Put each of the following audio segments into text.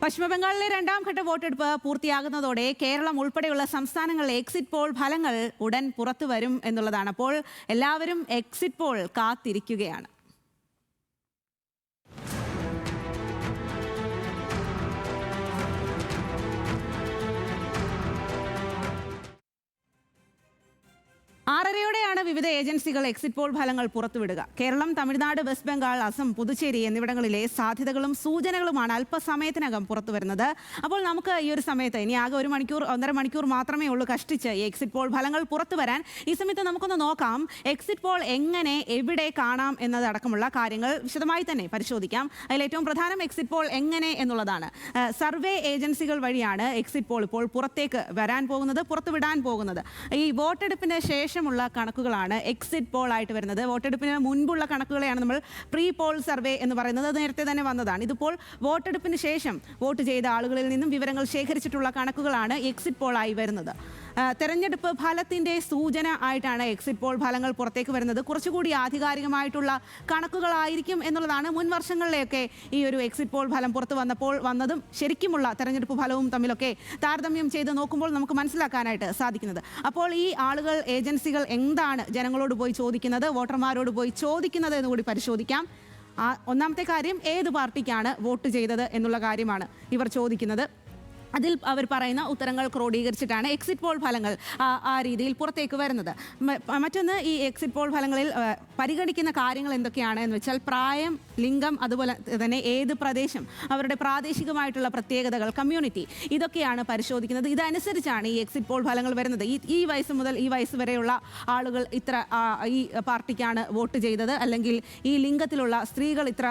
പശ്ചിമബംഗാളിലെ രണ്ടാം ഘട്ട വോട്ടെടുപ്പ് പൂർത്തിയാകുന്നതോടെ കേരളം ഉൾപ്പെടെയുള്ള സംസ്ഥാനങ്ങളിലെ എക്സിറ്റ് പോൾ ഫലങ്ങൾ ഉടൻ പുറത്തു വരും എന്നുള്ളതാണ്. അപ്പോൾ എല്ലാവരും എക്സിറ്റ് പോൾ കാത്തിരിക്കുകയാണ്. ആറരയോടെയാണ് വിവിധ ഏജൻസികൾ എക്സിറ്റ് പോൾ ഫലങ്ങൾ പുറത്തുവിടുക. കേരളം, തമിഴ്നാട്, വെസ്റ്റ് ബംഗാൾ, അസം, പുതുച്ചേരി എന്നിവിടങ്ങളിലെ സാധ്യതകളും സൂചനകളുമാണ് അല്പസമയത്തിനകം പുറത്തുവരുന്നത്. അപ്പോൾ നമുക്ക് ഈ ഒരു സമയത്ത് ഇനി ആകെ 1-1.5 മണിക്കൂർ മാത്രമേ ഉള്ളൂ കഷ്ടിച്ച് ഈ എക്സിറ്റ് പോൾ ഫലങ്ങൾ പുറത്തു വരാൻ. ഈ സമയത്ത് നമുക്കൊന്ന് നോക്കാം എക്സിറ്റ് പോൾ എങ്ങനെ എവിടെ കാണാം എന്നതടക്കമുള്ള കാര്യങ്ങൾ വിശദമായി തന്നെ പരിശോധിക്കാം. അതിൽ ഏറ്റവും പ്രധാനം എക്സിറ്റ് പോൾ എങ്ങനെ എന്നുള്ളതാണ്. സർവേ ഏജൻസികൾ വഴിയാണ് എക്സിറ്റ് പോൾ ഇപ്പോൾ പുറത്തേക്ക് വരാൻ പോകുന്നത്, പുറത്തുവിടാൻ പോകുന്നത്. ഈ വോട്ടെടുപ്പിന് ശേഷമുള്ള കണക്കുകളാണ് എക്സിറ്റ് പോൾ ആയിട്ട് വരുന്നത്. വോട്ടെടുപ്പിന് മുൻപുള്ള കണക്കുകളെയാണ് നമ്മൾ പ്രീ പോൾ സർവേ എന്ന് പറയുന്നത്. അത് നേരത്തെ തന്നെ വന്നതാണ്. ഇതിപ്പോൾ വോട്ടെടുപ്പിന് ശേഷം വോട്ട് ചെയ്ത ആളുകളിൽ നിന്നും വിവരങ്ങൾ ശേഖരിച്ചിട്ടുള്ള കണക്കുകളാണ് എക്സിറ്റ് പോൾ ആയി വരുന്നത്. തെരഞ്ഞെടുപ്പ് ഫലത്തിൻ്റെ സൂചന ആയിട്ടാണ് എക്സിറ്റ് പോൾ ഫലങ്ങൾ പുറത്തേക്ക് വരുന്നത്. കുറച്ചുകൂടി ആധികാരികമായിട്ടുള്ള കണക്കുകളായിരിക്കും എന്നുള്ളതാണ് മുൻ വർഷങ്ങളിലെയൊക്കെ ഈ ഒരു എക്സിറ്റ് പോൾ ഫലം പുറത്തു വന്നതും ശരിക്കുമുള്ള തെരഞ്ഞെടുപ്പ് ഫലവും തമ്മിലൊക്കെ താരതമ്യം ചെയ്ത് നോക്കുമ്പോൾ നമുക്ക് മനസ്സിലാക്കാനായിട്ട് സാധിക്കുന്നത്. അപ്പോൾ ഈ ആളുകൾ, ഏജൻസികൾ എന്താണ് ജനങ്ങളോട് പോയി ചോദിക്കുന്നത്, വോട്ടർമാരോട് പോയി ചോദിക്കുന്നത് എന്നുകൂടി പരിശോധിക്കാം. ഒന്നാമത്തെ കാര്യം, ഏത് പാർട്ടിക്കാണ് വോട്ട് ചെയ്തത് എന്നുള്ള കാര്യമാണ് ഇവർ ചോദിക്കുന്നത്. അതിൽ അവർ പറയുന്ന ഉത്തരങ്ങൾ ക്രോഡീകരിച്ചിട്ടാണ് എക്സിറ്റ് പോൾ ഫലങ്ങൾ ആ രീതിയിൽ പുറത്തേക്ക് വരുന്നത്. മറ്റൊന്ന്, ഈ എക്സിറ്റ് പോൾ ഫലങ്ങളിൽ പരിഗണിക്കുന്ന കാര്യങ്ങൾ എന്തൊക്കെയാണ് എന്ന് വെച്ചാൽ പ്രായം, ലിംഗം, അതുപോലെ തന്നെ ഏത് പ്രദേശം, അവരുടെ പ്രാദേശികമായിട്ടുള്ള പ്രത്യേകതകൾ, കമ്മ്യൂണിറ്റി, ഇതൊക്കെയാണ് പരിശോധിക്കുന്നത്. ഇതനുസരിച്ചാണ് ഈ എക്സിറ്റ് പോൾ ഫലങ്ങൾ വരുന്നത്. ഈ വയസ്സ് മുതൽ ഈ വയസ്സ് വരെയുള്ള ആളുകൾ ഇത്ര ഈ പാർട്ടിക്കാണ് വോട്ട് ചെയ്തത്, അല്ലെങ്കിൽ ഈ ലിംഗത്തിലുള്ള സ്ത്രീകൾ ഇത്ര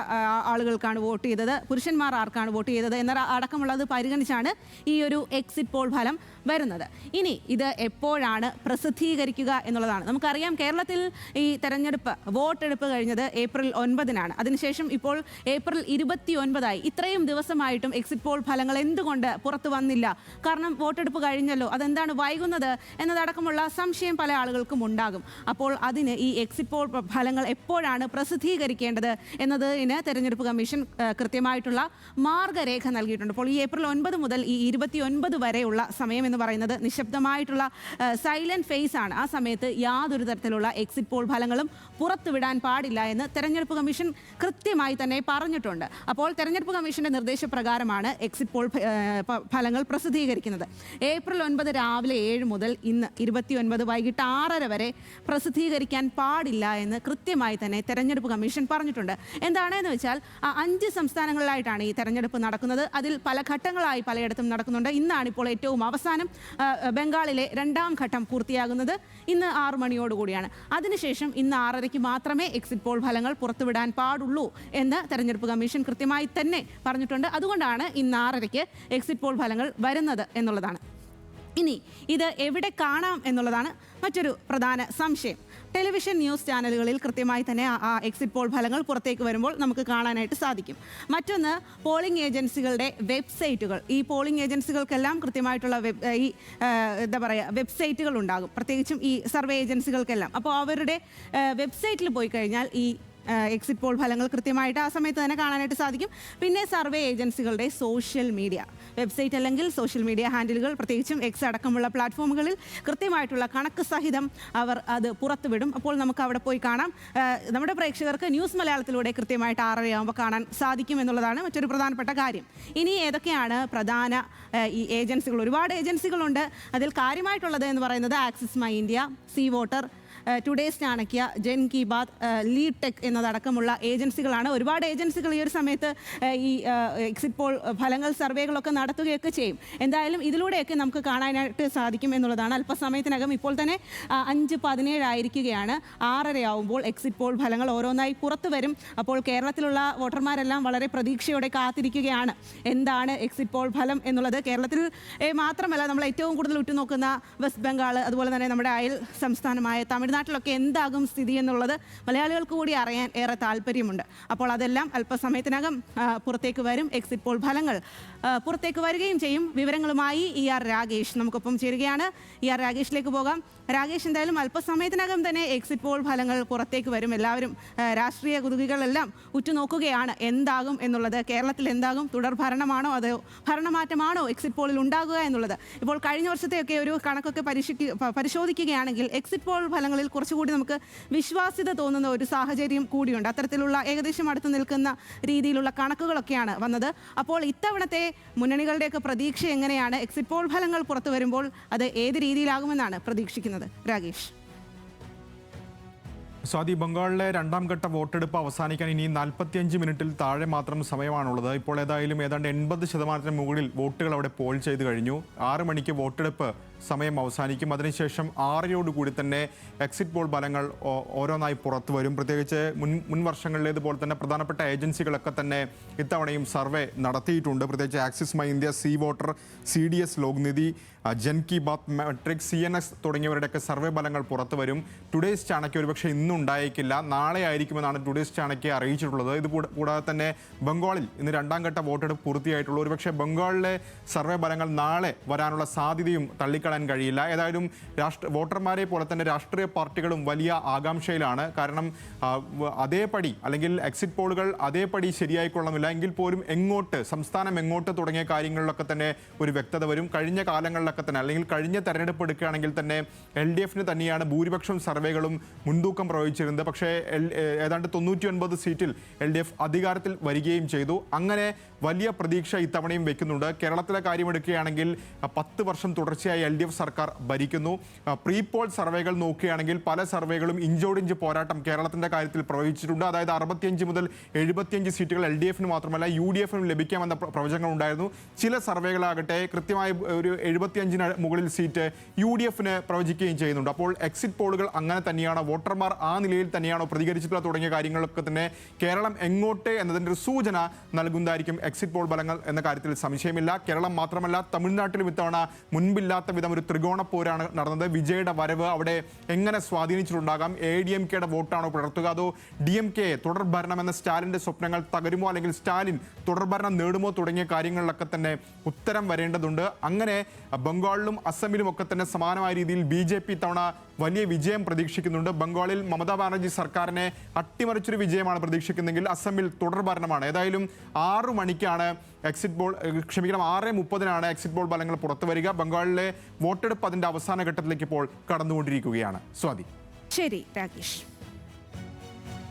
ആളുകൾക്കാണ് വോട്ട് ചെയ്തത്, പുരുഷന്മാർ ആർക്കാണ് വോട്ട് ചെയ്തത് എന്ന അടക്കമുള്ളത് പരിഗണിച്ചാണ് ഈ ഒരു എക്സിറ്റ് പോൾ ഫലം വരുന്നത്. ഇനി ഇത് എപ്പോഴാണ് പ്രസിദ്ധീകരിക്കുക എന്നുള്ളതാണ്. നമുക്കറിയാം കേരളത്തിൽ ഈ തെരഞ്ഞെടുപ്പ് വോട്ടെടുപ്പ് കഴിഞ്ഞത് ഏപ്രിൽ 9-നാണ്. അതിനുശേഷം ഇപ്പോൾ ഏപ്രിൽ 29-ആയി. ഇത്രയും ദിവസമായിട്ടും എക്സിറ്റ് പോൾ ഫലങ്ങൾ എന്തുകൊണ്ട് പുറത്തു വന്നില്ല? കാരണം വോട്ടെടുപ്പ് കഴിഞ്ഞല്ലോ, അതെന്താണ് വൈകുന്നത് എന്നതടക്കമുള്ള സംശയം പല ആളുകൾക്കും ഉണ്ടാകും. അപ്പോൾ അതിന് ഈ എക്സിറ്റ് പോൾ ഫലങ്ങൾ എപ്പോഴാണ് പ്രസിദ്ധീകരിക്കേണ്ടത് എന്നതിന് തെരഞ്ഞെടുപ്പ് കമ്മീഷൻ കൃത്യമായിട്ടുള്ള മാർഗരേഖ നൽകിയിട്ടുണ്ട്. അപ്പോൾ ഈ ഏപ്രിൽ 9 മുതൽ ഈ 29 വരെയുള്ള സമയം എന്ന് പറയുന്നത് നിശബ്ദമായിട്ടുള്ള സൈലന്റ് ഫേസ് ആണ്. ആ സമയത്ത് യാതൊരു തരത്തിലുള്ള എക്സിറ്റ് പോൾ ഫലങ്ങളും പുറത്തുവിടാൻ പാടില്ല എന്ന് തെരഞ്ഞെടുപ്പ് കമ്മീഷൻ കൃത്യമായി തന്നെ പറഞ്ഞിട്ടുണ്ട്. അപ്പോൾ തെരഞ്ഞെടുപ്പ് കമ്മീഷന്റെ നിർദ്ദേശപ്രകാരമാണ് എക്സിറ്റ് പോൾ ഫലങ്ങൾ പ്രസിദ്ധീകരിക്കുന്നത്. ഏപ്രിൽ 9 രാവിലെ 7 മുതൽ ഇന്ന് 29 വൈകിട്ട് 6:30 വരെ പ്രസിദ്ധീകരിക്കാൻ പാടില്ല എന്ന് കൃത്യമായി തന്നെ തെരഞ്ഞെടുപ്പ് കമ്മീഷൻ പറഞ്ഞിട്ടുണ്ട്. എന്താണെന്ന് വെച്ചാൽ 5 സംസ്ഥാനങ്ങളിലായിട്ടാണ് ഈ തെരഞ്ഞെടുപ്പ് നടക്കുന്നത്. അതിൽ പല ഘട്ടങ്ങളായി പലയിടത്തും നടക്കുന്നുണ്ട്. ഇന്നാണ് ഇപ്പോൾ ഏറ്റവും അവസാനം ബംഗാളിലെ രണ്ടാം ഘട്ടം പൂർത്തിയാകുന്നത്. ഇന്ന് 6 മണിയോടുകൂടിയാണ്. അതിനുശേഷം ഇന്ന് 6:30 മാത്രമേ എക്സിറ്റ് പോൾ ഫലങ്ങൾ പുറത്തുവിടാൻ പാടുള്ളൂ എന്ന് തെരഞ്ഞെടുപ്പ് കമ്മീഷൻ കൃത്യമായി തന്നെ പറഞ്ഞിട്ടുണ്ട്. അതുകൊണ്ടാണ് ഇന്ന് 6:30 എക്സിറ്റ് പോൾ ഫലങ്ങൾ വരുന്നത് എന്നുള്ളതാണ്. ഇനി ഇത് എവിടെ കാണാം എന്നുള്ളതാണ് മറ്റൊരു പ്രധാന സംശയം. ടെലിവിഷൻ ന്യൂസ് ചാനലുകളിൽ കൃത്യമായി തന്നെ ആ എക്സിറ്റ് പോൾ ഫലങ്ങൾ പുറത്തേക്ക് വരുമ്പോൾ നമുക്ക് കാണാനായിട്ട് സാധിക്കും. മറ്റൊന്ന്, പോളിംഗ് ഏജൻസികളുടെ വെബ്സൈറ്റുകൾ. ഈ പോളിംഗ് ഏജൻസികൾക്കെല്ലാം കൃത്യമായിട്ടുള്ള വെബ്സൈറ്റുകൾ ഉണ്ടാകും, പ്രത്യേകിച്ചും ഈ സർവേ ഏജൻസികൾക്കെല്ലാം. അപ്പോൾ അവരുടെ വെബ്സൈറ്റിൽ പോയി കഴിഞ്ഞാൽ ഈ എക്സിറ്റ് പോൾ ഫലങ്ങൾ കൃത്യമായിട്ട് ആ സമയത്ത് തന്നെ കാണാനായിട്ട് സാധിക്കും. പിന്നെ സർവേ ഏജൻസികളുടെ സോഷ്യൽ മീഡിയ വെബ്സൈറ്റ് അല്ലെങ്കിൽ സോഷ്യൽ മീഡിയ ഹാൻഡിലുകൾ, പ്രത്യേകിച്ചും എക്സ് അടക്കമുള്ള പ്ലാറ്റ്ഫോമുകളിൽ കൃത്യമായിട്ടുള്ള കണക്ക് സഹിതം അവർ അത് പുറത്തുവിടും. അപ്പോൾ നമുക്ക് അവിടെ പോയി കാണാം. നമ്മുടെ പ്രേക്ഷകർക്ക് ന്യൂസ് മലയാളത്തിലൂടെ കൃത്യമായിട്ട് 6:30 കാണാൻ സാധിക്കും എന്നുള്ളതാണ് മറ്റൊരു പ്രധാനപ്പെട്ട കാര്യം. ഇനി ഏതൊക്കെയാണ് പ്രധാന ഈ ഏജൻസികൾ? ഒരുപാട് ഏജൻസികളുണ്ട്. അതിൽ കാര്യമായിട്ടുള്ളത് എന്ന് പറയുന്നത് Axis My India, C Voter, Today's Chanakya, Jan Ki Baat, Lead Tech എന്നതടക്കമുള്ള ഏജൻസികളാണ്. ഒരുപാട് ഏജൻസികൾ ഈ ഒരു സമയത്ത് ഈ എക്സിറ്റ് പോൾ ഫലങ്ങൾ, സർവേകളൊക്കെ നടത്തുകയൊക്കെ ചെയ്യും. എന്തായാലും ഇതിലൂടെയൊക്കെ നമുക്ക് കാണാനായിട്ട് സാധിക്കും എന്നുള്ളതാണ്. അല്പസമയത്തിനകം ഇപ്പോൾ തന്നെ 5:17 ആയിരിക്കുകയാണ്. 6:30 ആവുമ്പോൾ എക്സിറ്റ് പോൾ ഫലങ്ങൾ ഓരോന്നായി പുറത്തു വരും. അപ്പോൾ കേരളത്തിലുള്ള വോട്ടർമാരെല്ലാം വളരെ പ്രതീക്ഷയോടെ കാത്തിരിക്കുകയാണ് എന്താണ് എക്സിറ്റ് പോൾ ഫലം എന്നുള്ളത്. കേരളത്തിൽ മാത്രമല്ല, നമ്മൾ ഏറ്റവും കൂടുതൽ ഉറ്റുനോക്കുന്ന വെസ്റ്റ് ബംഗാൾ, അതുപോലെ തന്നെ നമ്മുടെ അയൽ സംസ്ഥാനമായ തമിഴ്നാട് തമിഴ്നാട്ടിലൊക്കെ എന്താകും സ്ഥിതി എന്നുള്ളത് മലയാളികൾക്ക് കൂടി അറിയാൻ ഏറെ താല്പര്യമുണ്ട്. അപ്പോൾ അതെല്ലാം അല്പസമയത്തിനകം പുറത്തേക്ക് വരും. എക്സിറ്റ് പോൾ ഫലങ്ങൾ പുറത്തേക്ക് വരികയും ചെയ്യും. വിവരങ്ങളുമായി ER രാഗേഷ് നമുക്കൊപ്പം ചേരുകയാണ്. ER രാഗേഷിലേക്ക് പോകാം. രാഗേഷ്, എന്തായാലും അല്പസമയത്തിനകം തന്നെ എക്സിറ്റ് പോൾ ഫലങ്ങൾ പുറത്തേക്ക് വരും. എല്ലാവരും രാഷ്ട്രീയ കുതുകികളെല്ലാം ഉറ്റുനോക്കുകയാണ് എന്താകും എന്നുള്ളത്. കേരളത്തിൽ എന്താകും, തുടർ ഭരണമാണോ അതോ ഭരണമാറ്റമാണോ എക്സിറ്റ് പോളിൽ ഉണ്ടാകുക എന്നുള്ളത്. ഇപ്പോൾ കഴിഞ്ഞ വർഷത്തെയൊക്കെ ഒരു കണക്കൊക്കെ പരിശോധിക്കുകയാണെങ്കിൽ എക്സിറ്റ് പോൾ ഫലങ്ങളിൽ കുറച്ചുകൂടി നമുക്ക് വിശ്വാസ്യത തോന്നുന്ന ഒരു സാഹചര്യം കൂടിയുണ്ട്. അത്തരത്തിലുള്ള ഏകദേശം അടുത്ത് നിൽക്കുന്ന രീതിയിലുള്ള കണക്കുകളൊക്കെയാണ് വന്നത്. അപ്പോൾ ഇത്തവണത്തെ മുന്നണികളുടെയൊക്കെ പ്രതീക്ഷ എങ്ങനെയാണ്? എക്സിറ്റ് പോൾ ഫലങ്ങൾ പുറത്തു വരുമ്പോൾ അത് ഏത് രീതിയിലാകുമെന്നാണ് പ്രതീക്ഷിക്കുന്നത്? രാഗേഷ്. സ്വാതി, ബംഗാളിലെ രണ്ടാം ഘട്ട വോട്ടെടുപ്പ് അവസാനിക്കാൻ ഇനി 45 മിനിറ്റിൽ താഴെ മാത്രം സമയമാണുള്ളത്. ഇപ്പോൾ ഏതായാലും ഏതാണ്ട് 80% മുകളിൽ വോട്ടുകൾ അവിടെ പോൾ ചെയ്ത് കഴിഞ്ഞു. 6 മണിക്ക് വോട്ടെടുപ്പ് സമയം അവസാനിക്കും. അതിനുശേഷം 6 തന്നെ എക്സിറ്റ് പോൾ ഫലങ്ങൾ ഓരോന്നായി പുറത്തു വരും. പ്രത്യേകിച്ച് മുൻ വർഷങ്ങളിലേതുപോലെ തന്നെ പ്രധാനപ്പെട്ട ഏജൻസികളൊക്കെ തന്നെ ഇത്തവണയും സർവേ നടത്തിയിട്ടുണ്ട്. പ്രത്യേകിച്ച് Axis My India, C Voter, CDS Lokniti, Jan Ki Baat metric, CNS തുടങ്ങിയവരുടെയൊക്കെ സർവേ ഫലങ്ങൾ പുറത്തു വരും. ടുഡേസ് ചാണക്യ ഒരുപക്ഷെ ഇന്നുണ്ടായേക്കില്ല, നാളെ ആയിരിക്കുമെന്നാണ് ടുഡേസ് ചാണക്യ അറിയിച്ചിട്ടുള്ളത്. ഇത് കൂടാതെ തന്നെ ബംഗാളിൽ ഇന്ന് രണ്ടാം ഘട്ട വോട്ടെടുപ്പ് പൂർത്തിയായിട്ടുള്ളൂ. ഒരുപക്ഷെ ബംഗാളിലെ സർവേ ഫലങ്ങൾ നാളെ വരാനുള്ള സാധ്യതയും തള്ളിക്കളയാൻ കഴിയില്ല. ഏതായാലും വോട്ടർമാരെ പോലെ തന്നെ രാഷ്ട്രീയ പാർട്ടികളും വലിയ ആകാംക്ഷയിലാണ്. കാരണം അതേപടി അല്ലെങ്കിൽ എക്സിറ്റ് പോളുകൾ അതേപടി ശരിയായിക്കൊള്ളുന്നില്ല എങ്കിൽ പോലും സംസ്ഥാനം എങ്ങോട്ട് തുടങ്ങിയ കാര്യങ്ങളിലൊക്കെ തന്നെ ഒരു വ്യക്തത വരും. കഴിഞ്ഞ കാലങ്ങളിലൊക്കെ തന്നെ അല്ലെങ്കിൽ കഴിഞ്ഞ തെരഞ്ഞെടുപ്പ് എടുക്കുകയാണെങ്കിൽ തന്നെ LDFന് തന്നെയാണ് ഭൂരിപക്ഷം സർവേകളും മുൻതൂക്കം പ്രവചിച്ചിരുന്നത്. പക്ഷേ ഏതാണ്ട് 99 സീറ്റിൽ LDF അധികാരത്തിൽ വരികയും ചെയ്തു. അങ്ങനെ വലിയ പ്രതീക്ഷ ഇത്തവണയും വെക്കുന്നുണ്ട്. കേരളത്തിലെ കാര്യമെടുക്കുകയാണെങ്കിൽ 10 വർഷം തുടർച്ചയായി LDF സർക്കാർ ഭരിക്കുന്നു. പ്രീ പോൾ സർവേകൾ നോക്കുകയാണെങ്കിൽ പല സർവേകളും ഇഞ്ചോടിഞ്ച് പോരാട്ടം കേരളത്തിന്റെ കാര്യത്തിൽ പ്രവചിച്ചിട്ടുണ്ട്. അതായത് 65 മുതൽ 75 സീറ്റുകൾ LDFന് മാത്രമല്ല UDFനും ലഭിക്കാമെന്ന പ്രവചനങ്ങൾ ഉണ്ടായിരുന്നു. ചില സർവേകളാകട്ടെ കൃത്യമായി ഒരു 75-ന് മുകളിൽ സീറ്റ് UDFന് പ്രവചിക്കുകയും ചെയ്യുന്നുണ്ട്. അപ്പോൾ എക്സിറ്റ് പോളുകൾ അങ്ങനെ തന്നെയാണോ, വോട്ടർമാർ ആ നിലയിൽ തന്നെയാണോ പ്രതികരിച്ചിട്ടുള്ള തുടങ്ങിയ കാര്യങ്ങളൊക്കെ തന്നെ കേരളം എങ്ങോട്ട് എന്നതിൻ്റെ ഒരു സൂചന നൽകുന്നതായിരിക്കും എക്സിറ്റ് പോൾ ഫലങ്ങൾ എന്ന കാര്യത്തിൽ സംശയമില്ല. കേരളം മാത്രമല്ല, തമിഴ്നാട്ടിലും ഇത്തവണ മുൻപില്ലാത്ത വിധം ഒരു ത്രികോണ പോരാണ് നടന്നത്. വിജയുടെ വരവ് അവിടെ എങ്ങനെ സ്വാധീനിച്ചിട്ടുണ്ടാകാം? ADMKയുടെ വോട്ടാണോ പുലർത്തുക, അതോ DMK തുടർ ഭരണം എന്ന സ്റ്റാലിൻ്റെ സ്വപ്നങ്ങൾ തകരുമോ, അല്ലെങ്കിൽ സ്റ്റാലിൻ തുടർഭരണം നേടുമോ തുടങ്ങിയ കാര്യങ്ങളിലൊക്കെ തന്നെ ഉത്തരം വരേണ്ടതുണ്ട്. അങ്ങനെ ബംഗാളിലും അസമിലും ഒക്കെ തന്നെ സമാനമായ രീതിയിൽ BJP ഇത്തവണ വലിയ വിജയം പ്രതീക്ഷിക്കുന്നുണ്ട്. ബംഗാളിൽ മമതാ ബാനർജി സർക്കാരിനെ അട്ടിമറിച്ചൊരു വിജയമാണ് പ്രതീക്ഷിക്കുന്നതെങ്കിൽ അസമിൽ തുടർ ഭരണമാണ്. ഏതായാലും 6 മണിക്കാണ് എക്സിറ്റ് പോൾ 6:30 എക്സിറ്റ് പോൾ ഫലങ്ങൾ പുറത്തു വരിക. ബംഗാളിലെ വോട്ടെടുപ്പ് അതിൻ്റെ അവസാന ഘട്ടത്തിലേക്ക് ഇപ്പോൾ കടന്നുകൊണ്ടിരിക്കുകയാണ്. സ്വാതി. ശരി രാകേഷ്.